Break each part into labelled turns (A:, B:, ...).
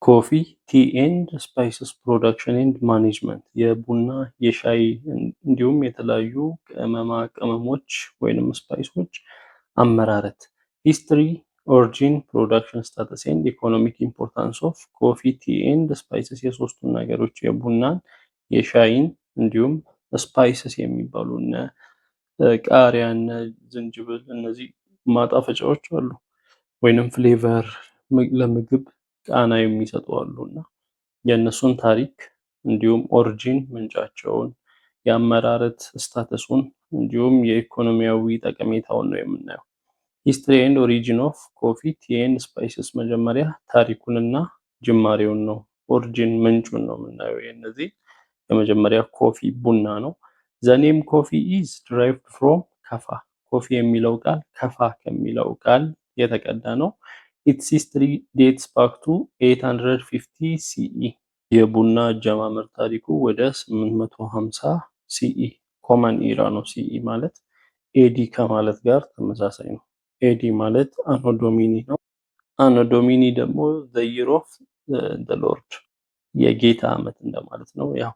A: ኮፊ ቲ ኤንድ ስፓይስስ ፕሮዳክሽን ኤንድ ማኔጅመንት የቡና የሻይ እንዲሁም የተለያዩ ቅመማ ቅመሞች ወይንም ስፓይሶች አመራረት ሂስትሪ ኦሪጂን ፕሮዳክሽን ስታተስ ኤንድ ኢኮኖሚክ ኢምፖርታንስ ኦፍ ኮፊ ቲ ኤንድ ስፓይስስ የሶስቱን ነገሮች የቡናን የሻይን እንዲሁም ስፓይስስ የሚባሉ እነ ቃሪያ እነ ዝንጅብል እነዚህ ማጣፈጫዎች አሉ ወይንም ፍሌቨር ለምግብ ቃና የሚሰጡ አሉና የእነሱን ታሪክ እንዲሁም ኦሪጂን ምንጫቸውን የአመራረት ስታተሱን እንዲሁም የኢኮኖሚያዊ ጠቀሜታውን ነው የምናየው። ሂስትሪ ኤንድ ኦሪጂን ኦፍ ኮፊ ቲ ኤንድ ስፓይስስ መጀመሪያ ታሪኩንና ጅማሬውን ነው ኦሪጂን ምንጩን ነው የምናየው። የእነዚህ የመጀመሪያ ኮፊ ቡና ነው። ዘኔም ኮፊ ኢዝ ድራይቭድ ፍሮም ከፋ ኮፊ የሚለው ቃል ከፋ ከሚለው ቃል የተቀዳ ነው። ኢትስ ሂስትሪ ዴትስ ባክ ቱ 850 ሲኢ የቡና አጀማመር ታሪኩ ወደ 850 ሲኢ ኮመን ኢራ ነው። ሲኢ ማለት ኤዲ ከማለት ጋር ተመሳሳይ ነው። ኤዲ ማለት አኖ ዶሚኒ ነው። አኖ ዶሚኒ ደግሞ ዘ ይር ኦፍ ዘ ሎርድ የጌታ ዓመት እንደማለት ነው። ያው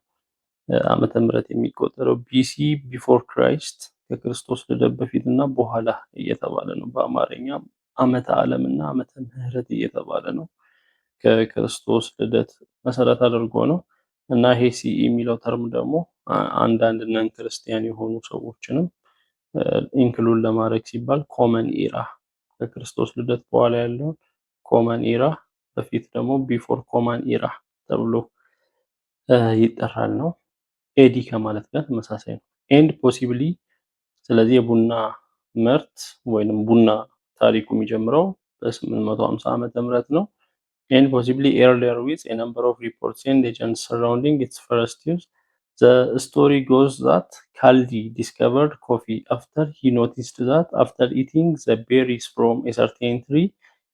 A: ዓመተ ምህረት የሚቆጠረው ቢሲ ቢፎር ክራይስት ከክርስቶስ ልደት በፊትና በኋላ እየተባለ ነው። በአማርኛ ዓመተ ዓለም እና ዓመተ ምህረት እየተባለ ነው። ከክርስቶስ ልደት መሰረት አድርጎ ነው እና ይሄ ሲኢ የሚለው ተርም ደግሞ አንዳንድ ነን ክርስቲያን የሆኑ ሰዎችንም ኢንክሉድ ለማድረግ ሲባል ኮመን ኢራ ከክርስቶስ ልደት በኋላ ያለውን ኮመን ኢራ በፊት ደግሞ ቢፎር ኮመን ኢራ ተብሎ ይጠራል ነው። ኤዲ ከማለት ጋር ተመሳሳይ ነው። ኤንድ ፖሲብሊ ስለዚህ የቡና ምርት ወይንም ቡና ታሪኩ የሚጀምረው በ850 ዓመተ ምህረት ነው። and possibly earlier with a number of reports and legends surrounding its first use. The story goes that Kaldi discovered coffee after he noticed that after eating the berries from a certain tree,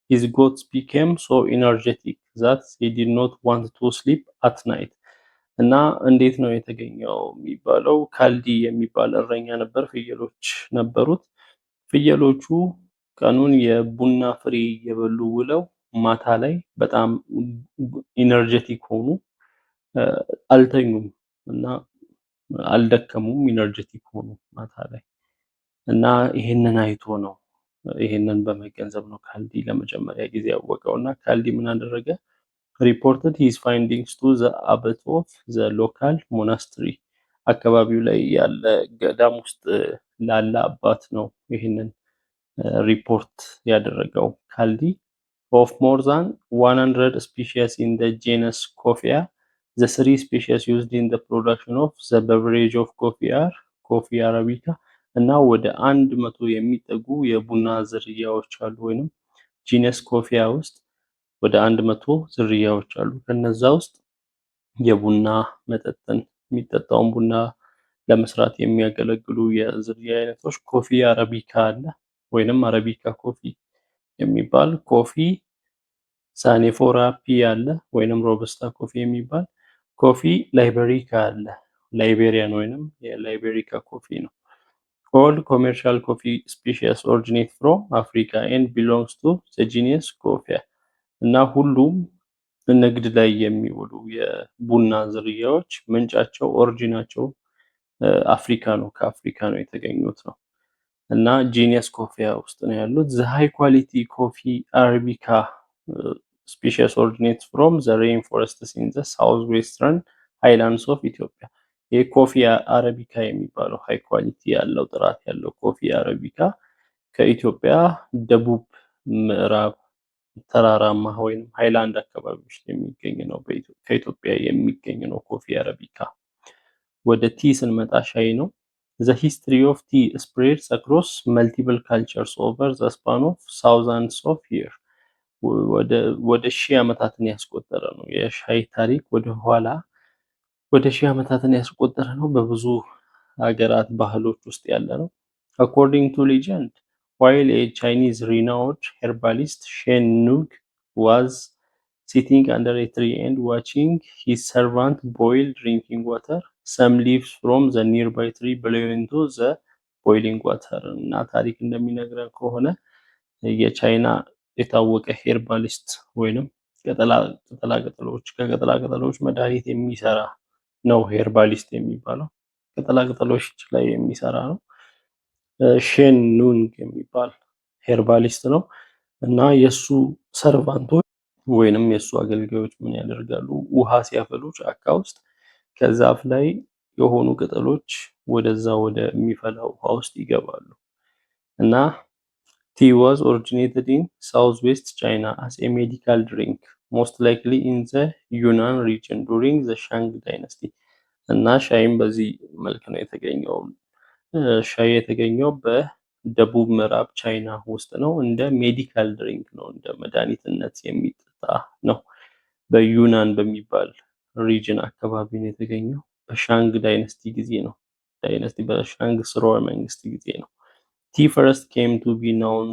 A: his goats became so energetic that they did not want to sleep at night. እና እንዴት ነው የተገኘው የሚባለው ካልዲ የሚባል እረኛ ነበር። ፍየሎች ነበሩት። ፍየሎቹ ቀኑን የቡና ፍሬ እየበሉ ውለው ማታ ላይ በጣም ኢነርጀቲክ ሆኑ። አልተኙም እና አልደከሙም፣ ኢነርጀቲክ ሆኑ ማታ ላይ እና ይሄንን አይቶ ነው ይሄንን በመገንዘብ ነው ካልዲ ለመጀመሪያ ጊዜ ያወቀው እና ካልዲ ምን አደረገ? reported his findings to the abbot of the local monastery አካባቢው ላይ ያለ ገዳም ውስጥ ላለ አባት ነው ይሄንን ሪፖርት ያደረገው ካልዲ። of more than 100 species in the genus Coffea, the 3 species used in the production of the beverage of coffee are coffea arabica እና ወደ 100 የሚጠጉ የቡና ዝርያዎች አሉ ወይንም ጂነስ ኮፊያ ውስጥ ወደ 100 ዝርያዎች አሉ። ከነዛ ውስጥ የቡና መጠጥን የሚጠጣውን ቡና ለመስራት የሚያገለግሉ የዝርያ አይነቶች ኮፊ አረቢካ አለ ወይንም አረቢካ ኮፊ የሚባል ኮፊ ሳኔፎራ ፒ አለ ወይንም ሮበስታ ኮፊ የሚባል ኮፊ ላይቤሪካ አለ ላይቤሪያን ወይንም የላይቤሪካ ኮፊ ነው። all commercial coffee species originate from Africa and belongs to the genus Coffea እና ሁሉም ንግድ ላይ የሚውሉ የቡና ዝርያዎች ምንጫቸው ኦሪጂናቸው አፍሪካ ነው፣ ከአፍሪካ ነው የተገኙት ነው እና ጂኒየስ ኮፊያ ውስጥ ነው ያሉት። the high quality coffee arabica species originates from the rainforests in the southwestern highlands of Ethiopia የኮፊ አረቢካ የሚባለው ሃይ ኳሊቲ ያለው ጥራት ያለው ኮፊ አረቢካ ከኢትዮጵያ ደቡብ ምዕራብ ተራራማ ወይንም ሃይላንድ አካባቢዎች የሚገኝ ነው። ከኢትዮጵያ የሚገኝ ነው ኮፊ አረቢካ። ወደ ቲ ስንመጣ ሻይ ነው። the history of tea spreads across multiple cultures over the span of thousands of years ወደ ሺህ ዓመታትን ያስቆጠረ ነው። የሻይ ታሪክ ወደ ሺህ ዓመታትን ያስቆጠረ ነው። በብዙ ሀገራት ባህሎች ውስጥ ያለ ነው። according to legend while a Chinese renowned herbalist Shen Nug was sitting under a tree and watching his servant boil drinking water, some leaves from the nearby tree blew into the boiling water እና ታሪክ እንደሚነግረን ከሆነ የቻይና የታወቀ ሄርባሊስት ወይንም ከቅጠላ ቅጠሎች መድኃኒት የሚሰራ ነው ሄርባሊስት የሚባለው። ቅጠላ ቅጠሎች ላይ የሚሰራ ነው። ሼን ኑንግ የሚባል ሄርባሊስት ነው እና የእሱ ሰርቫንቶች ወይንም የእሱ አገልጋዮች ምን ያደርጋሉ? ውሃ ሲያፈሉ ጫካ ውስጥ ከዛፍ ላይ የሆኑ ቅጠሎች ወደዛ ወደሚፈላ ውሃ ውስጥ ይገባሉ እና tea was originated in southwest China as a medical drink, most likely in the Yunnan region during the Shang dynasty. እና ሻይም በዚህ መልክ ነው የተገኘው። ሻይ የተገኘው በደቡብ ምዕራብ ቻይና ውስጥ ነው። እንደ ሜዲካል ድሪንክ ነው፣ እንደ መድኃኒትነት የሚጠጣ ነው። በዩናን በሚባል ሪጅን አካባቢ ነው የተገኘው። በሻንግ ዳይነስቲ ጊዜ ነው። በሻንግ ስርወ መንግስት ጊዜ ነው። tea first came to be known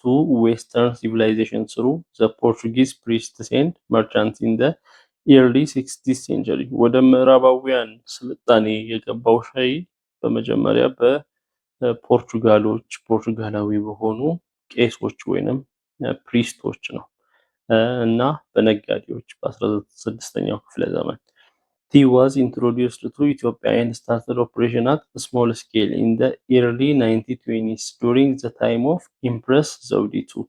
A: to Western civilization through the Portuguese priests and merchants in the early 16th century. ወደ ምዕራባውያን ስልጣኔ የገባው ሻይ በመጀመሪያ ፖርቹጋላዊ በሆኑ ቄሶች ወይንም ፕሪስቶች ነው እና በነጋዴዎች በ16ኛው ክፍለ ዘመን tea was introduced to Ethiopia and started operation at a small scale in the early 1920s during the time of Empress Zawditu,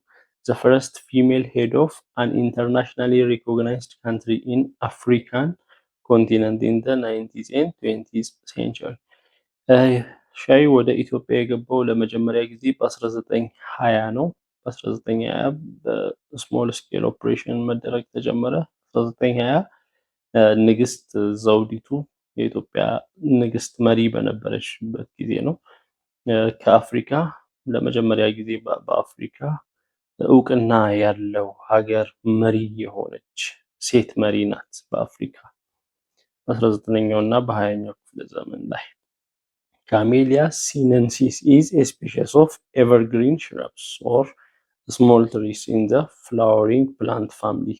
A: the first female head of an internationally recognized country in African continent in the 19th and 20th century. ሻይ ወደ ኢትዮጵያ የገባው ለመጀመሪያ ጊዜ በ1920 ነው። በ1920 በስሞል ስኬል ኦፕሬሽን መደረግ ተጀመረ። 1920 ንግስት ዘውዲቱ የኢትዮጵያ ንግስት መሪ በነበረችበት ጊዜ ነው። ከአፍሪካ ለመጀመሪያ ጊዜ በአፍሪካ እውቅና ያለው ሀገር መሪ የሆነች ሴት መሪ ናት በአፍሪካ በ19ኛው እና በ20ኛው ክፍለ ዘመን ላይ። Camellia sinensis is a species of evergreen shrubs or small trees in the flowering plant family.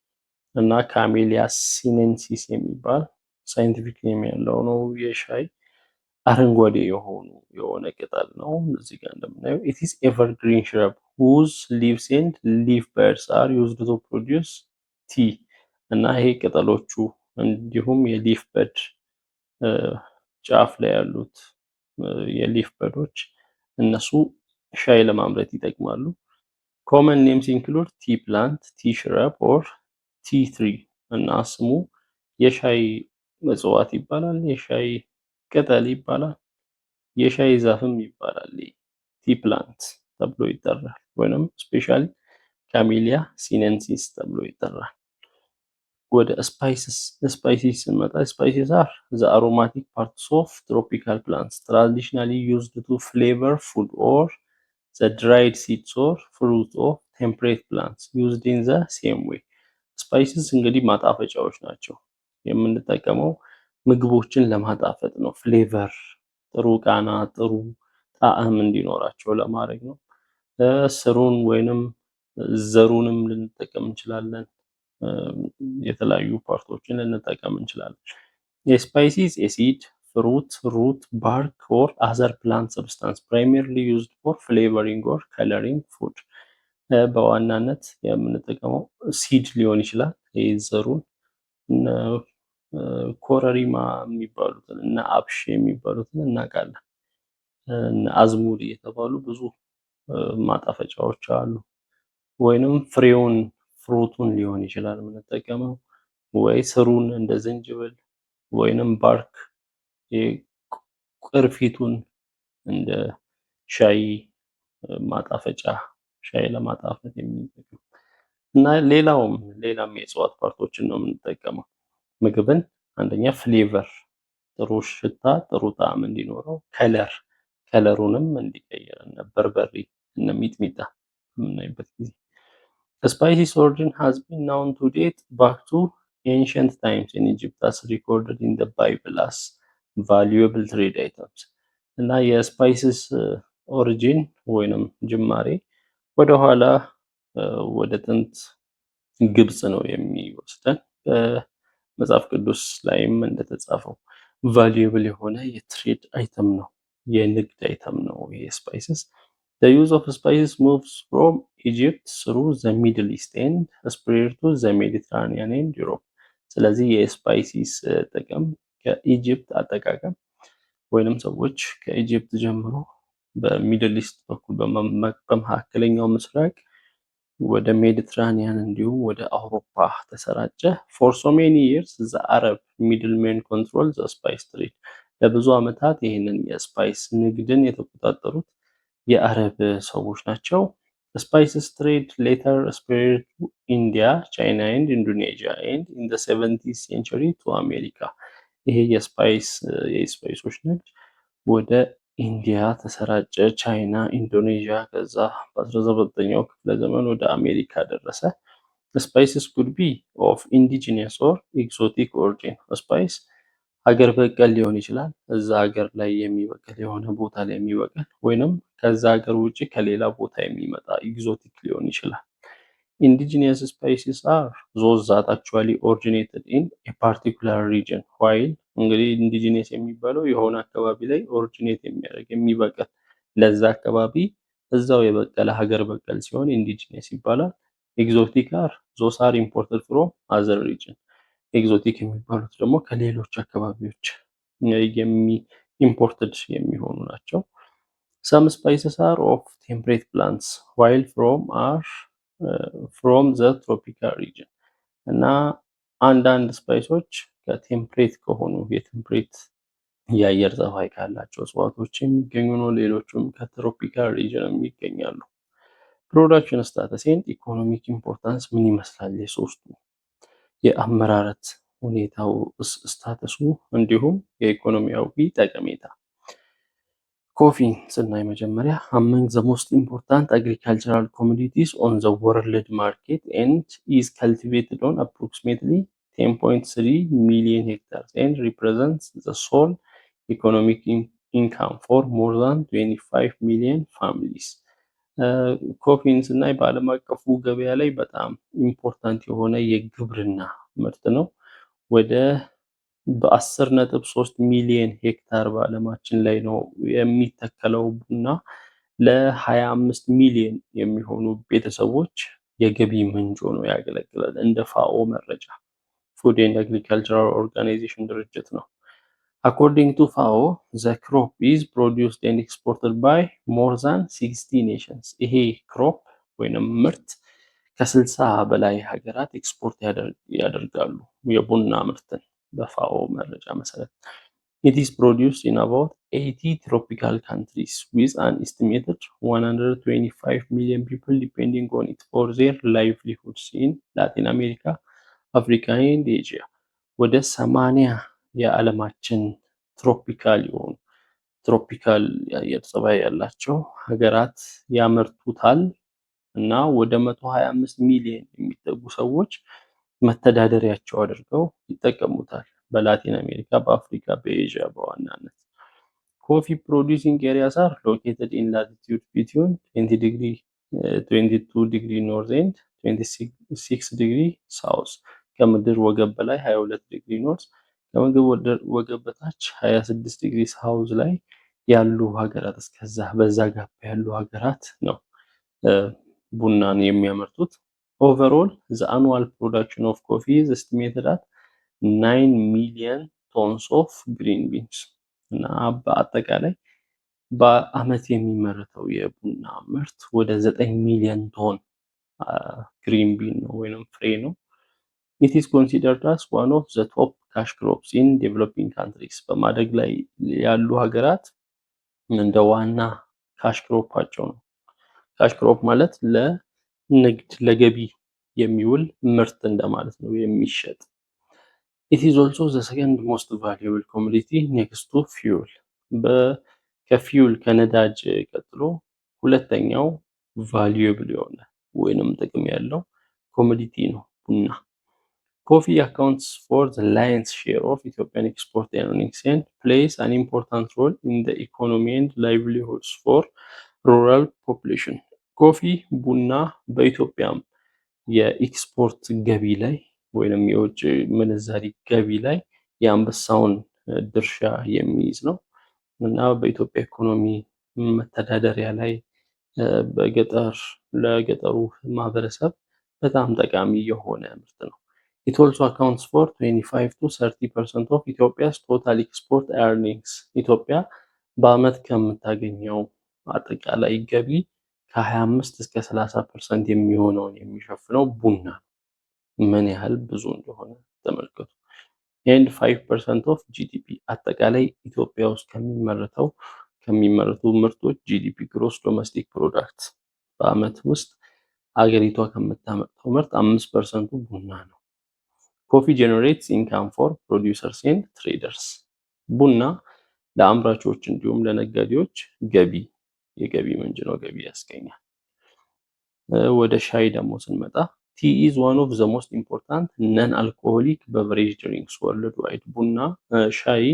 A: እና ካሜሊያ ሲኔንሲስ የሚባል ሳይንቲፊክ ኔም ያለው ነው። የሻይ አረንጓዴ የሆነ ቅጠል ነው። እዚህ ጋር እንደምናየው it is evergreen shrub whose leaves and leaf buds are used to produce tea. እና ይሄ ቅጠሎቹ እንዲሁም የሊፍ በድ ጫፍ ላይ ያሉት የሊፍ በዶች እነሱ ሻይ ለማምረት ይጠቅማሉ። common names include tea plant, tea shrub or tea tree እና ስሙ የሻይ እጽዋት ይባላል፣ የሻይ ቅጠል ይባላል፣ የሻይ ዛፍም ይባላል። ቲ ፕላንት ተብሎ ይጠራል ወይንም ስፔሻሊ ካሜሊያ ሲኔንሲስ ተብሎ ይጠራል። ወደ ስፓይሲስ ስንመጣ ስፓይሲስ are the aromatic parts of tropical plants traditionally used to flavor food or the dried seeds or fruit of temperate plants used in the same way. ስፓይሲስ እንግዲህ ማጣፈጫዎች ናቸው። የምንጠቀመው ምግቦችን ለማጣፈጥ ነው። ፍሌቨር ጥሩ ቃና ጥሩ ጣዕም እንዲኖራቸው ለማድረግ ነው። ስሩን ወይንም ዘሩንም ልንጠቀም እንችላለን። የተለያዩ ፓርቶችን ልንጠቀም እንችላለን። የስፓይሲስ ኤሲድ fruit, root, bark or other plant substance primarily used for flavoring or coloring food. በዋናነት የምንጠቀመው ሲድ ሊሆን ይችላል። ዘሩን ኮረሪማ የሚባሉትን እና አብሽ የሚባሉትን እናውቃለን። አዝሙድ የተባሉ ብዙ ማጣፈጫዎች አሉ። ወይንም ፍሩቱን ሊሆን ይችላል የምንጠቀመው፣ ወይ ስሩን እንደ ዝንጅብል ወይንም ባርክ ቅርፊቱን እንደ ሻይ ማጣፈጫ ሻይ ለማጣፈጥ የሚጠቅም እና ሌላም የእጽዋት ፓርቶችን ነው የምንጠቀመው። ምግብን አንደኛ ፍሌቨር ጥሩ ሽታ ጥሩ ጣዕም እንዲኖረው፣ ከለሩንም እንዲቀይር እነ በርበሬ እነ ሚጥሚጣ የምናይበት ጊዜ The spices origin has been known to date back to ancient times in Egypt as recorded in the Bible as valuable trade items. እና የስፓይስስ ኦሪጂን ወይንም ጅማሬ ወደኋላ ወደ ጥንት ግብጽ ነው የሚወስደን። በመጽሐፍ ቅዱስ ላይም እንደተጻፈው ቫሉየብል የሆነ የትሬድ አይተም ነው፣ የንግድ አይተም ነው ይሄ ስፓይስስ። The use of spices moves from Egypt through the Middle East and spread to the Mediterranean and Europe. ስለዚህ የስፓይሲስ ጥቅም ከኢጅፕት አጠቃቀም ወይንም ሰዎች ከኢጅፕት ጀምሮ በሚድል ኢስት በኩል በመካከለኛው ምስራቅ ወደ ሜዲትራኒያን እንዲሁም ወደ አውሮፓ ተሰራጨ። ፎር ሶ ሜኒ ይርስ ዘ አረብ ሚድልሜን ኮንትሮል ዘ ስፓይስ ትሬድ። ለብዙ ዓመታት ይህንን የስፓይስ ንግድን የተቆጣጠሩት የአረብ ሰዎች ናቸው። ስፓይስስ ትሬድ ሌተር ስፕሬድ ቱ ኢንዲያ፣ ቻይና ኤንድ ኢንዶኔዥያ ኤንድ ኢን ዘ 17th ሴንቸሪ ቱ አሜሪካ። ይሄ የስፓይሶች ንግድ ወደ ኢንዲያ ተሰራጨ፣ ቻይና፣ ኢንዶኔዥያ፣ ከዛ በ19ኛው ክፍለ ዘመን ወደ አሜሪካ ደረሰ። ስፓይስስ ኩድ ቢ ኦፍ ኢንዲጂነስ ኦር ኤክዞቲክ ኦሪጂን። ስፓይስ ሀገር በቀል ሊሆን ይችላል፣ እዛ ሀገር ላይ የሚበቅል የሆነ ቦታ ላይ የሚበቅል ወይንም ከዛ ሀገር ውጭ ከሌላ ቦታ የሚመጣ ኤክዞቲክ ሊሆን ይችላል። ኢንዲጂነስ ስፓይሲስ አር ዞዝ ዛት አክቹዋሊ ኦሪጂኔትድ ኢን ኤ ፓርቲኩላር ሪጅን ዋይል። እንግዲህ ኢንዲጂነስ የሚባለው የሆነ አካባቢ ላይ ኦሪጂኔት የሚያደርግ የሚበቅል ለዛ አካባቢ እዛው የበቀለ ሀገር በቀል ሲሆን ኢንዲጂነስ ይባላል። ኤክዞቲክ አር ዞስ አር ኢምፖርትድ ፍሮም አዘር ሪጅን። ኤክዞቲክ የሚባሉት ደግሞ ከሌሎች አካባቢዎች ኢምፖርትድ የሚሆኑ ናቸው። ሰም ስፓይሰስ አር ኦፍ ቴምፕሬት ፕላንትስ ዋይል ፍሮም ዘ ትሮፒካል ሪጅን። እና አንዳንድ ስፓይሶች ከቴምፕሬት ከሆኑ የቴምፕሬት የአየር ፀባይ ካላቸው እጽዋቶች የሚገኙ ነው። ሌሎቹም ከትሮፒካል ሪጅን ይገኛሉ። ፕሮዳክሽን ስታተስ ኤንድ ኢኮኖሚክ ኢምፖርታንስ ምን ይመስላል? የሶስቱ የአመራረት ሁኔታው ስታተሱ እንዲሁም የኢኮኖሚያዊ ጠቀሜታ። ኮፊን ስናይ መጀመሪያ among the most important agricultural commodities on the world market and is cultivated on approximately 10.3 million hectares and represents the sole economic income for more than 25 million families. ኮፊን ስናይ በዓለም አቀፉ ገበያ ላይ በጣም ኢምፖርታንት የሆነ የግብርና ምርት ነው። ወደ በ10.3 ሚሊዮን ሄክታር በዓለማችን ላይ ነው የሚተከለው ቡና። ለ25 ሚሊዮን የሚሆኑ ቤተሰቦች የገቢ ምንጭ ሆኖ ያገለግላል። እንደ ፋኦ መረጃ ፉድ ኤንድ አግሪካልቸራል ኦርጋናይዜሽን ድርጅት ነው። According to FAO, the crop is produced and exported by more than 60 nations. ይሄ ክሮፕ ወይንም ምርት ከ60 በላይ ሀገራት ኤክስፖርት ያደርጋሉ የቡና ምርትን በፋኦ መረጃ መሰረት። It is produced in about 80 tropical countries with an estimated 125 million people depending on it for their livelihoods in Latin America, Africa and Asia. ወደ 80 የዓለማችን ትሮፒካል የአየር ፀባይ ያላቸው ሀገራት ያመርቱታል እና ወደ 125 ሚሊዮን የሚጠጉ ሰዎች መተዳደሪያቸው አድርገው ይጠቀሙታል። በላቲን አሜሪካ፣ በአፍሪካ፣ በኤዥያ በዋናነት። ኮፊ ፕሮዲውሲንግ ኤሪያስ አር ሎኬትድ ኢን ላቲቲዩድ ቢትዊን 22 ዲግሪ ኖርዝ ኤንድ 26 ዲግሪ ሳውዝ። ከምድር ወገብ በላይ 22 ዲግሪ ኖርዝ፣ ከምድር ወገብ በታች 26 ዲግሪ ሳውዝ ላይ ያሉ ሀገራት እስከዛ በዛ ጋፕ ያሉ ሀገራት ነው ቡናን የሚያመርቱት። ኦቨርኦል ዘ አኑዋል ፕሮዳክሽን ኦፍ ኮፊ ኢዝ ኤስቲሜትድ አት 9 ሚሊዮን ቶንስ ኦፍ ግሪን ቢንስ። እና በአጠቃላይ በአመት የሚመረተው የቡና ምርት ወደ 9 ሚሊዮን ቶን ግሪን ቢን ነው ወይንም ፍሬ ነው። It is considered as one of the top cash crops in developing countries. በማደግ ላይ ያሉ ሀገራት እንደ ዋና ካሽ ክሮፓቸው ነው። ካሽ ክሮፕ ማለት ለንግድ ለገቢ የሚውል ምርት እንደማለት ነው፣ የሚሸጥ። It is also the second most valuable commodity next to fuel. ከፊውል ከነዳጅ ቀጥሎ ሁለተኛው valuable የሆነ ወይንም ጥቅም ያለው ኮሞዲቲ ነው ቡና። Coffee accounts for the lion's share of Ethiopian export earnings and plays an important role in the economy and livelihoods for rural population. ኮፊ ቡና በኢትዮጵያም የኤክስፖርት ገቢ ላይ ወይንም የውጭ ምንዛሪ ገቢ ላይ የአንበሳውን ድርሻ የሚይዝ ነው እና በኢትዮጵያ ኢኮኖሚ መተዳደሪያ ላይ ለገጠሩ ማህበረሰብ በጣም ጠቃሚ የሆነ ምርት ነው። It also accounts for 25 to 30% of Ethiopia's total export earnings. ኢትዮጵያ በአመት ከምታገኘው አጠቃላይ ገቢ ከ25 እስከ 30% የሚሆነውን የሚሸፍነው ቡና ነው። ምን ያህል ብዙ እንደሆነ ተመልከቱ። and 5% of GDP አጠቃላይ ኢትዮጵያ ውስጥ ከሚመረቱ ምርቶች GDP ግሮስ ዶሜስቲክ ፕሮዳክት በአመት ውስጥ ሀገሪቷ ከምታመርተው ምርት 5%ቱ ቡና ነው። ኮፊ ጀነሬትስ ኢንካም ፎር ፕሮዲውሰርስ ኤንድ ትሬደርስ ቡና ለአምራቾች እንዲሁም ለነጋዴዎች የገቢ ምንጭ ነው፣ ገቢ ያስገኛል። ወደ ሻይ ደግሞ ስንመጣ tea is one of the most important non-alcoholic beverage drinks worldwide ቡና ሻይ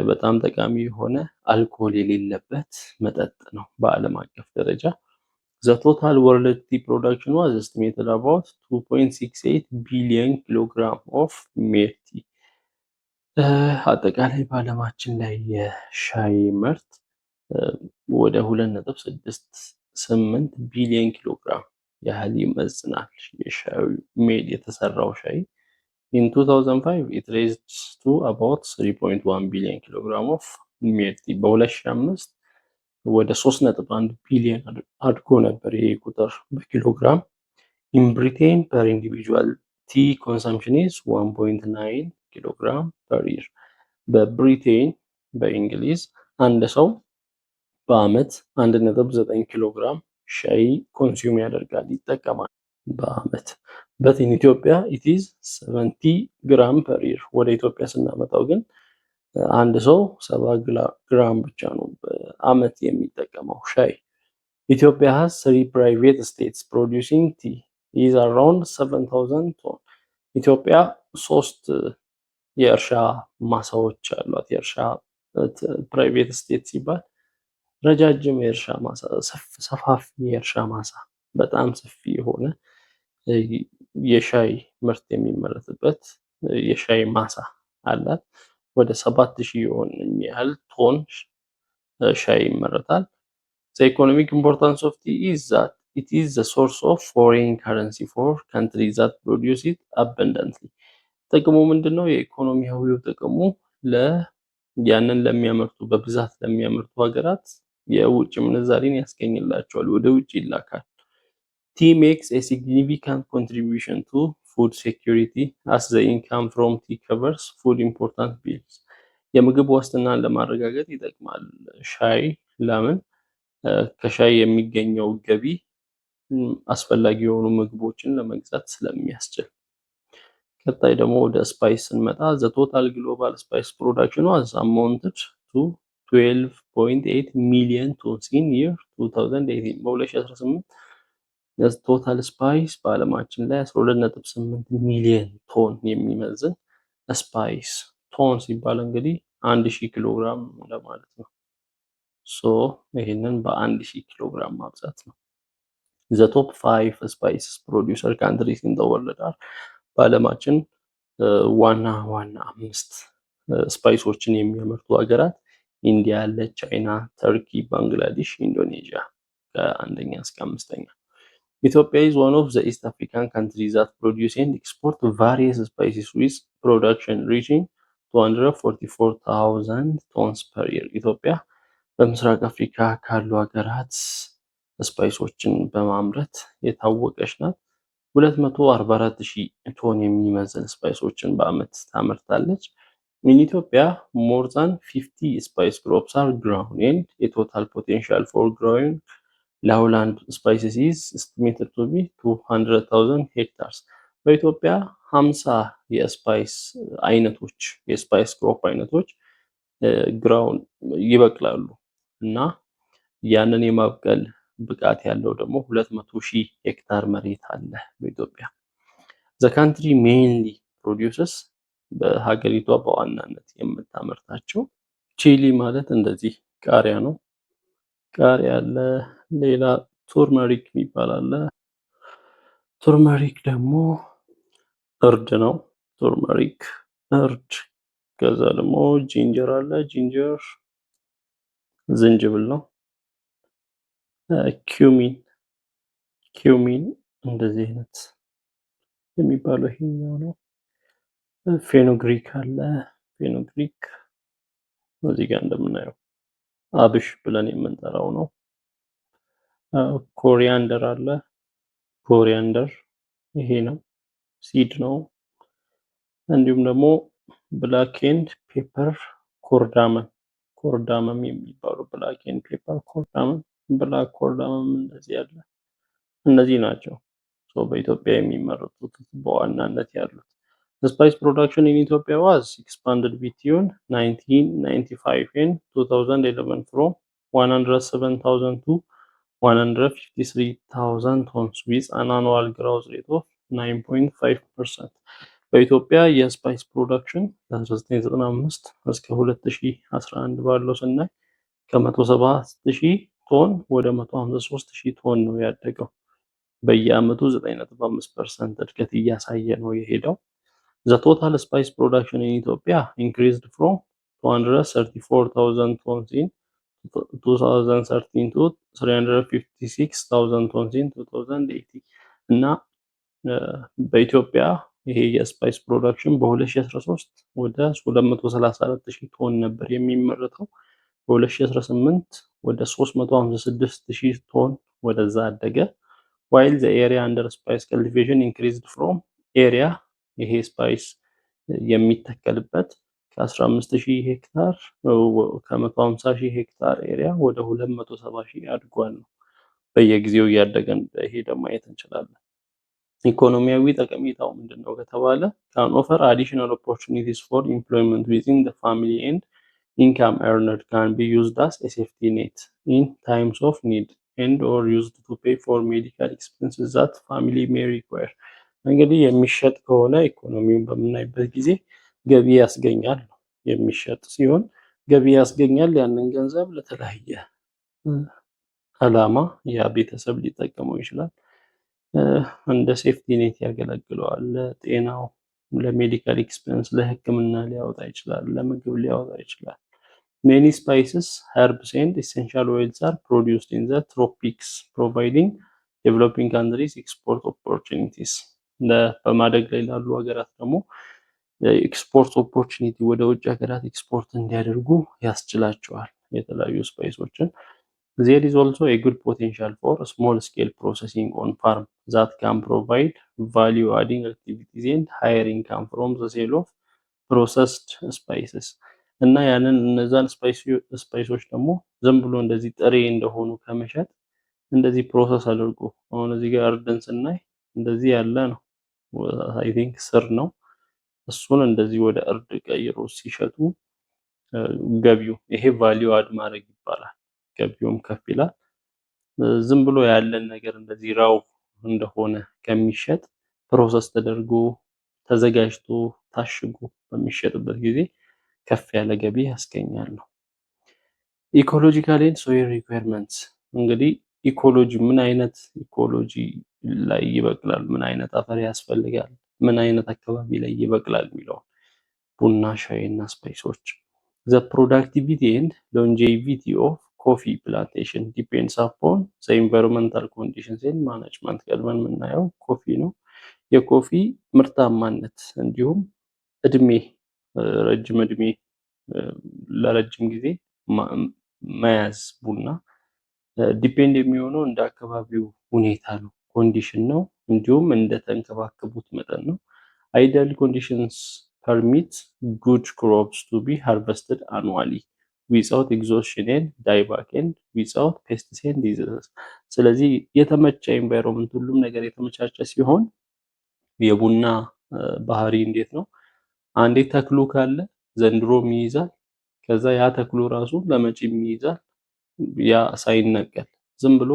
A: በጣም ጠቃሚ የሆነ አልኮል የሌለበት መጠጥ ነው በዓለም አቀፍ ደረጃ። The total world tea production was estimated about 2.68 billion kilogram of made tea. አጠቃላይ በዓለማችን ላይ የሻይ ምርት ወደ 2.68 ቢሊዮን ኪሎግራም ያህል ይመዝናል። የሻዩ ሜድ የተሰራው ሻይ in 2005 it raised to about 3.1 billion kilogram of made tea. በ2005 ወደ 3.1 ቢሊዮን አድጎ ነበር ይሄ ቁጥር በኪሎግራም። in Britain per individual tea consumption is 1.9 kilogram per year. በብሪቴን በእንግሊዝ አንድ ሰው በአመት 1.9 ኪሎግራም ሻይ ኮንሱም ያደርጋል ይጠቀማል በአመት። but in Ethiopia it is 70 gram per year. ወደ ኢትዮጵያ ስናመጣው ግን አንድ ሰው 70 ግራም ብቻ ነው በአመት የሚጠቀመው ሻይ። Ethiopia has 3 private estates producing tea is around 7000 ton. ኢትዮጵያ 3 የእርሻ ማሳዎች አሏት። የእርሻ ፕራይቬት ስቴት ሲባል ረጃጅም የእርሻ ማሳ፣ ሰፋፊ የእርሻ ማሳ፣ በጣም ሰፊ የሆነ የሻይ ምርት የሚመረትበት የሻይ ማሳ አላት። ወደ 7000 የሚያህል ቶን ሻይ ይመረታል። The economic importance of tea is that it is the source of foreign currency for countries that produce it abundantly. ጥቅሙ ምንድነው? የኢኮኖሚያዊው ጥቅሙ ያንን ለሚያመርቱ በብዛት ለሚያመርቱ ሀገራት የውጭ ምንዛሪን ያስገኝላቸዋል፣ ወደ ውጭ ይላካል። tea makes a significant contribution to food security as the income from tea covers food important bills. የምግብ ዋስትናን ለማረጋገጥ ይጠቅማል ሻይ። ለምን? ከሻይ የሚገኘው ገቢ አስፈላጊ የሆኑ ምግቦችን ለመግዛት ስለሚያስችል። ቀጣይ ደግሞ ወደ ስፓይስ ስንመጣ the total global spice production was amounted to 12.8 million tons in year 2018. በ2018 ቶታል ስፓይስ በዓለማችን ላይ 12.8 ሚሊዮን ቶን የሚመዝን ስፓይስ። ቶን ሲባል እንግዲህ 1000 ኪሎ ግራም ለማለት ነው። ይህንን በ1000 ኪሎ ግራም ማብዛት ነው። the top 5 spices producer countries in the world are በዓለማችን ዋና 5 ስፓይሶችን የሚያመርቱ ሀገራት ኢንዲያ አለ፣ ቻይና፣ ተርኪ፣ ባንግላዴሽ፣ ኢንዶኔዥያ ከአንደኛ እስከ አምስተኛ። Ethiopia is one of the East African countries that produce and export various spices with production reaching 244,000 tons per year. ኢትዮጵያ በምስራቅ አፍሪካ ካሉ ሀገራት ስፓይሶችን በማምረት የታወቀች ናት። 244,000 ቶን የሚመዝን ስፓይሶችን በአመት ታመርታለች። In Ethiopia, more than 50 spice crops are grown and a total potential for growing lowland spices is estimated to be 200,000 hectares. በኢትዮጵያ 50 የስፓይስ ክሮፕ አይነቶች ግራውን ይበቅላሉ እና ያንን የማብቀል ብቃት ያለው ደግሞ 200,000 ሄክታር መሬት አለ በኢትዮጵያ። The country mainly produces በሀገሪቷ በዋናነት የምታመርታቸው ቺሊ ማለት እንደዚህ ቃሪያ ነው። ቃሪያ አለ። ሌላ ቱርመሪክ የሚባል አለ። ቱርመሪክ ደግሞ እርድ ነው። ቱርመሪክ እርድ። ከዛ ደግሞ ጂንጀር አለ። ጂንጀር ዝንጅብል ነው። ኪዩሚን እንደዚህ አይነት የሚባለው ይሄኛው ነው። ፌኖግሪክ አለ። ፌኖግሪክ እዚህ ጋር እንደምናየው አብሽ ብለን የምንጠራው ነው። ኮሪያንደር አለ። ኮሪያንደር ይሄ ነው፣ ሲድ ነው። እንዲሁም ደግሞ ብላክ ኤንድ ፔፐር ኮርዳመን የሚባሉ ብላክ ኤንድ ፔፐር ኮርዳመን፣ ብላክ ኮርዳመን እንደዚህ ያለ እነዚህ ናቸው በኢትዮጵያ የሚመረቱት በዋናነት ያሉት። ስፓይስ ፕሮዳክሽን ኢን ኢትዮጵያ ዋዝ ኤክስፓንድድ ቢትዊን 1995 and 2011 from 107,000 to 153,000 tons with an annual growth rate of 9.5%. በኢትዮጵያ የስፓይስ ፕሮዳክሽን ከ1995 እስከ 2011 ባለው ስናይ ከ107,000 ቶን ወደ 153,000 ቶን ነው ያደገው። በየአመቱ 9.5% እድገት እያሳየ ነው የሄደው። The total spice production in Ethiopia increased from 234,000 tons in 2013 to 356,000 tons in 2018 እና በኢትዮጵያ ይሄ የስፓይስ ፕሮዳክሽን በ2013 ወደ 234,000 ቶን ነበር የሚመረተው። በ2018 ወደ 356,000 ቶን ወደዛ አደገ። while the area under spice cultivation increased from area ይሄ ስፓይስ የሚተከልበት ከ15,000 ሄክታር ከ150,000 ሄክታር ኤሪያ ወደ 270,000 አድጓል ነው። በየጊዜው እያደገ ሄደ ማየት እንችላለን። ኢኮኖሚያዊ ጠቀሜታው ምንድነው ከተባለ can offer additional opportunities for employment within the family and income earned can be used as a safety net in times of need and or used to pay for medical expenses that family may require። እንግዲህ የሚሸጥ ከሆነ ኢኮኖሚውን በምናይበት ጊዜ ገቢ ያስገኛል። የሚሸጥ ሲሆን ገቢ ያስገኛል። ያንን ገንዘብ ለተለያየ ዓላማ ያ ቤተሰብ ሊጠቀመው ይችላል። እንደ ሴፍቲ ኔት ያገለግለዋል። ለጤናው፣ ለሜዲካል ኤክስፔንስ፣ ለሕክምና ሊያወጣ ይችላል። ለምግብ ሊያወጣ ይችላል። Many spices, herbs and essential oils are produced in the tropics, providing developing countries export opportunities. በማደግ ላይ ላሉ ሀገራት ደግሞ ኤክስፖርት ኦፖርቹኒቲ ወደ ውጭ ሀገራት ኤክስፖርት እንዲያደርጉ ያስችላቸዋል የተለያዩ ስፓይሶችን። There is also a good potential for small scale processing on farm that can provide value adding activities and higher income from the sale of processed spices። እና ያንን እነዛን ስፓይሶች ደግሞ ዝም ብሎ እንደዚህ ጥሬ እንደሆኑ ከመሸጥ እንደዚህ ፕሮሰስ አድርጎ አሁን እዚህ ጋር እርድን ስናይ እንደዚህ ያለ ነው። አይ ቲንክ ስር ነው። እሱን እንደዚህ ወደ እርድ ቀይሮ ሲሸጡ ገቢው ይሄ ቫልዩ አድ ማድረግ ይባላል። ገቢውም ከፍ ይላል። ዝም ብሎ ያለን ነገር እንደዚህ ራው እንደሆነ ከሚሸጥ ፕሮሰስ ተደርጎ ተዘጋጅቶ ታሽጎ በሚሸጥበት ጊዜ ከፍ ያለ ገቢ ያስገኛል ነው። ኢኮሎጂካል ኤንድ ሶይል ሪኳየርመንትስ እንግዲህ ኢኮሎጂ ምን አይነት ኢኮሎጂ ላይ ይበቅላል፣ ምን አይነት አፈር ያስፈልጋል፣ ምን አይነት አካባቢ ላይ ይበቅላል የሚለው ቡና፣ ሻይ እና ስፓይሶች። The productivity and longevity of coffee plantation depends upon the environmental conditions and management። ቀድመን የምናየው ኮፊ ነው። የኮፊ ምርታማነት እንዲሁም እድሜ ረጅም እድሜ ለረጅም ጊዜ መያዝ ቡና ዲፔንድ የሚሆነው እንደ አካባቢው ሁኔታ ነው፣ ኮንዲሽን ነው፣ እንዲሁም እንደ ተንከባከቡት መጠን ነው። አይዲያል ኮንዲሽንስ permit good crops to be harvested annually without exhaustion and dieback and without pests and diseases። ስለዚህ የተመቸ ኤንቫይሮንመንት ሁሉም ነገር የተመቻቸ ሲሆን የቡና ባህሪ እንዴት ነው? አንዴ ተክሉ ካለ ዘንድሮም ይይዛል። ከዛ ያ ተክሉ ራሱ ለመጪም ይይዛል። ያ ሳይነቀል ዝም ብሎ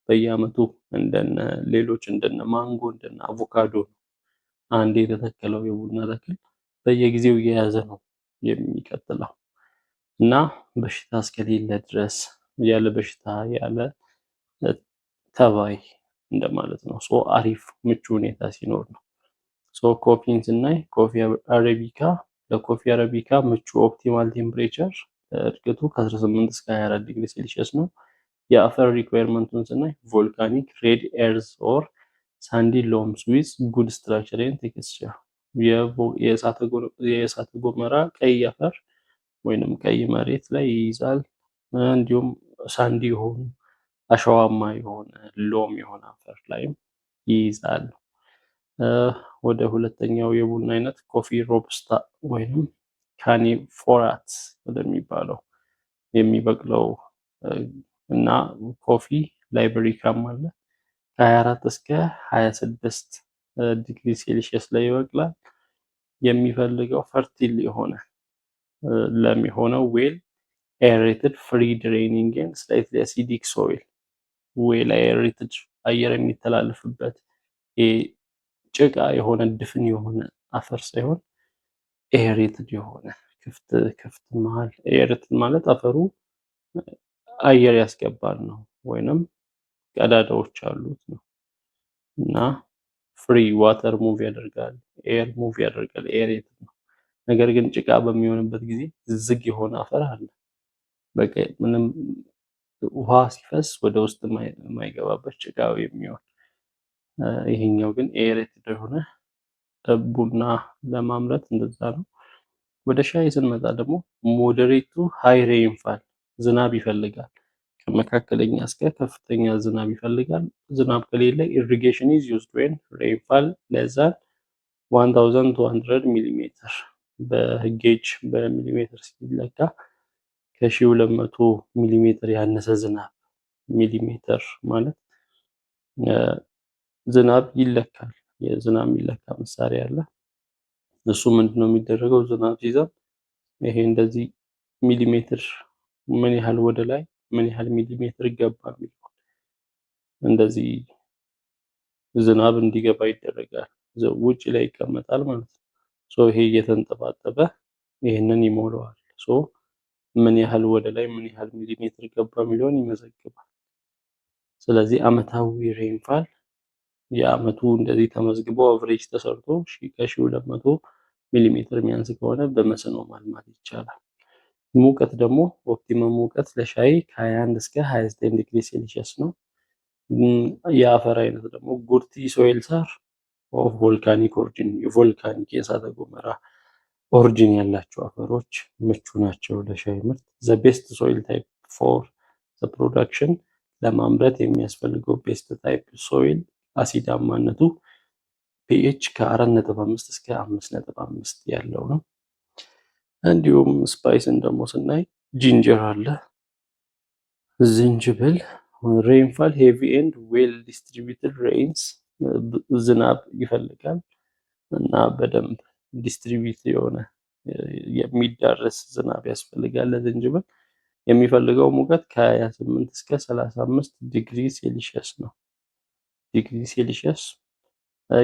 A: በየአመቱ እንደነ ሌሎች እንደነ ማንጎ እንደነ አቮካዶ አንዴ የተተከለው የቡና ተክል በየጊዜው እየያዘ ነው የሚቀጥለው እና በሽታ እስከሌለ ድረስ ያለ በሽታ ያለ ተባይ እንደማለት ነው። ሶ አሪፍ ምቹ ሁኔታ ሲኖር ነው። ሶ ኮፊን ስናይ ኮፊ አረቢካ ለኮፊ አረቢካ ምቹ ኦፕቲማል ቴምፕሬቸር እድገቱ ከ18 እስከ 24 ዲግሪ ሴልሺየስ ነው። የአፈር ሪኳየርመንቱን ስናይ ቮልካኒክ ሬድ ኤርዝ ኦር ሳንዲ ሎምስ ዊዝ ጉድ ስትራክቸር ኤንድ ቴክስቸር፣ የእሳተ ገሞራ ቀይ አፈር ወይንም ቀይ መሬት ላይ ይይዛል። እንዲሁም ሳንዲ የሆኑ አሸዋማ የሆነ ሎም የሆነ አፈር ላይም ይይዛል። ወደ ሁለተኛው የቡና አይነት ኮፊ ሮቡስታ ወይንም ካኒፎራት ወደሚባለው የሚበቅለው እና ኮፊ ላይቤሪካም አለ ከ24 እስከ 26 ዲግሪ ሴልሺየስ ላይ ይበቅላል። የሚፈልገው ፈርቲል የሆነ ለም የሆነው ዌል ኤሬትድ ፍሪ ድሬኒንግ ኤንድ ስላይትሊ አሲዲክ ሶይል፣ ዌል ኤሬትድ አየር የሚተላለፍበት ጭቃ የሆነ ድፍን የሆነ አፈር ሳይሆን ኤሬትድ የሆነ ክፍት መሃል። ኤሬትድ ማለት አፈሩ አየር ያስገባል ነው ወይንም ቀዳዳዎች አሉት ነው እና ፍሪ ዋተር ሙቭ ያደርጋል፣ ኤር ሙቭ ያደርጋል፣ ኤሬትድ ነው። ነገር ግን ጭቃ በሚሆንበት ጊዜ ዝግ የሆነ አፈር አለ። በቃ ምንም ውሃ ሲፈስ ወደ ውስጥ የማይገባበት ጭቃው የሚሆን። ይሄኛው ግን ኤሬትድ የሆነ ቡና ለማምረት እንደዛ ነው። ወደ ሻይ ስንመጣ ደግሞ ሞዴሬቱ ሃይ ሬንፋል ዝናብ ይፈልጋል። ከመካከለኛ እስከ ከፍተኛ ዝናብ ይፈልጋል። ዝናብ ከሌለ ኢሪጌሽን ኢዝ ዩዝድ ዌን ሬንፋል ለዛ 1200 ሚሊሜትር በጌጅ በሚሊሜትር ሲለካ ከ1200 ሚሊሜትር ያነሰ ዝናብ፣ ሚሊሜትር ማለት ዝናብ ይለካል። የዝናብ የሚለካ መሳሪያ አለ። እሱ ምንድነው የሚደረገው? ዝናብ ሲዘንብ ይሄ እንደዚህ ሚሊሜትር ምን ያህል ወደ ላይ ምን ያህል ሚሊሜትር ገባ የሚለው እንደዚህ ዝናብ እንዲገባ ይደረጋል። ውጭ ላይ ይቀመጣል ማለት ነው። ይሄ እየተንጠባጠበ ይሄንን ይሞላዋል። ምን ያህል ወደ ላይ ምን ያህል ሚሊሜትር ገባ የሚለውን ይመዘግባል። ስለዚህ አመታዊ ሬንፋል የአመቱ እንደዚህ ተመዝግቦ አቨሬጅ ተሰርቶ ከ1200 ሚሊሜትር የሚያንስ ከሆነ በመስኖ ማልማት ይቻላል። ሙቀት ደግሞ ኦፕቲመም ሙቀት ለሻይ ከ21 እስከ 29 ዲግሪ ሴልሺየስ ነው። የአፈር አይነት ደግሞ ጉርቲ ሶይል ሳር ኦፍ ቮልካኒክ ኦሪጂን፣ የቮልካኒክ የእሳተ ገሞራ ኦሪጂን ያላቸው አፈሮች ምቹ ናቸው ለሻይ ምርት። ዘ ቤስት ሶይል ታይፕ ፎር ዘ ፕሮዳክሽን፣ ለማምረት የሚያስፈልገው ቤስት ታይፕ ሶይል አሲዳማነቱ ፒኤች ከ4.5 እስከ 5.5 ያለው ነው። እንዲሁም ስፓይስን ደግሞ ስናይ ጂንጀር አለ፣ ዝንጅብል። ሬንፋል ሄቪ ኤንድ ዌል ዲስትሪቢዩትድ ሬንስ፣ ዝናብ ይፈልጋል እና በደንብ ዲስትሪቢዩት የሆነ የሚዳረስ ዝናብ ያስፈልጋል ለዝንጅብል። የሚፈልገው ሙቀት ከ28 እስከ 35 ዲግሪ ሴልሺየስ ነው። ዲግሪ ሴልሺየስ።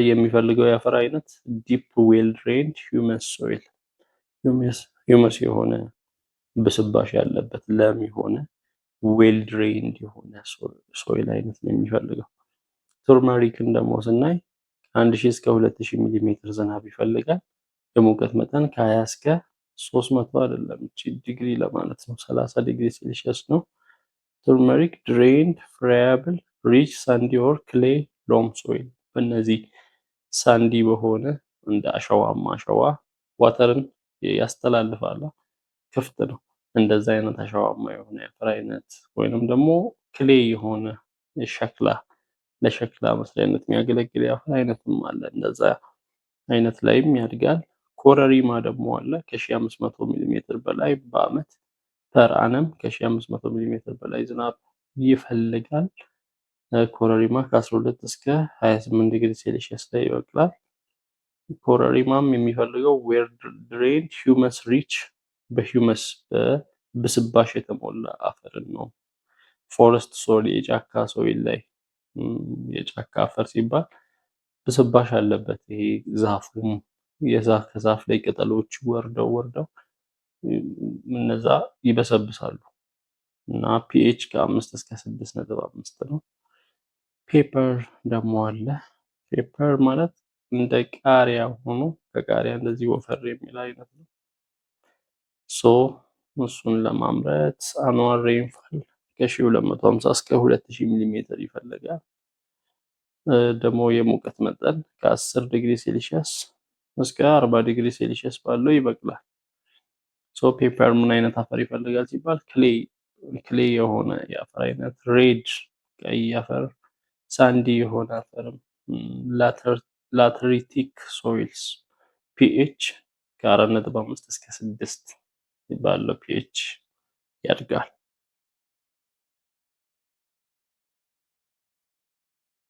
A: የሚፈልገው የአፈር አይነት ዲፕ ዌል ድሬንድ ሂውመስ ሶይል፣ ሂውመስ የሆነ ብስባሽ ያለበት ለም የሆነ ዌል ድሬንድ የሆነ ሶይል አይነት ነው የሚፈልገው። ቱርመሪክን ደግሞ ስናይ 1000 እስከ 2000 ሚሊሜትር ዝናብ ይፈልጋል። የሙቀት መጠን ከ20 እስከ 300 አይደለም እቺ ዲግሪ ለማለት ነው፣ 30 ዲግሪ ሴልሺየስ ነው። ቱርመሪክ ድሬንድ ፍሬያብል ሪች ሳንዲ ኦር ክሌይ ሎም ሶይል፣ በእነዚህ ሳንዲ በሆነ እንደ አሸዋማ አሸዋ ዋተርን ያስተላልፋል፣ ክፍት ነው። እንደዛ አይነት አሸዋማ የሆነ የአፈር አይነት ወይንም ደግሞ ክሌይ የሆነ ሸክላ ለሸክላ መስሪያነት የሚያገለግል የአፈር አይነትም አለ። እንደዛ አይነት ላይም ያድጋል። ኮረሪማ ደግሞ አለ ከ1500 ሚሊሜትር በላይ በአመት ፐር አነም ከ1500 ሚሊሜትር በላይ ዝናብ ይፈልጋል። ኮረሪማ ከ12 እስከ 28 ዲግሪ ሴልሺየስ ላይ ይበቅላል። ኮረሪማም የሚፈልገው ዌር ድሬንድ ሂውመስ ሪች፣ በሂውመስ በብስባሽ የተሞላ አፈርን ነው። ፎረስት ሶይል የጫካ ሶይል ላይ፣ የጫካ አፈር ሲባል ብስባሽ አለበት። ይሄ ዛፉም ከዛፍ ላይ ቅጠሎች ወርደው እነዛ ይበሰብሳሉ እና ፒኤች ከ5 እስከ 6.5 ነው። ፔፐር ደግሞ አለ። ፔፐር ማለት እንደ ቃሪያ ሆኖ ከቃሪያ እንደዚህ ወፈር የሚል አይነት ነው። እሱን ለማምረት አኑዋል ሬንፋል ከ1250 እስከ 2000 ሚሊ ሜትር ይፈልጋል። ደግሞ የሙቀት መጠን ከ10 ዲግሪ ሴልሺየስ እስከ 40 ዲግሪ ሴልሺየስ ባለው ይበቅላል። ፔፐር ምን አይነት አፈር ይፈልጋል ሲባል ክሌይ የሆነ የአፈር አይነት፣ ሬድ ቀይ አፈር፣ ሳንዲ የሆነ አፈርም፣ ላተሪቲክ ሶይልስ፣ ፒኤች ከ4.5 እስከ 6 ባለው ፒኤች ያድጋል።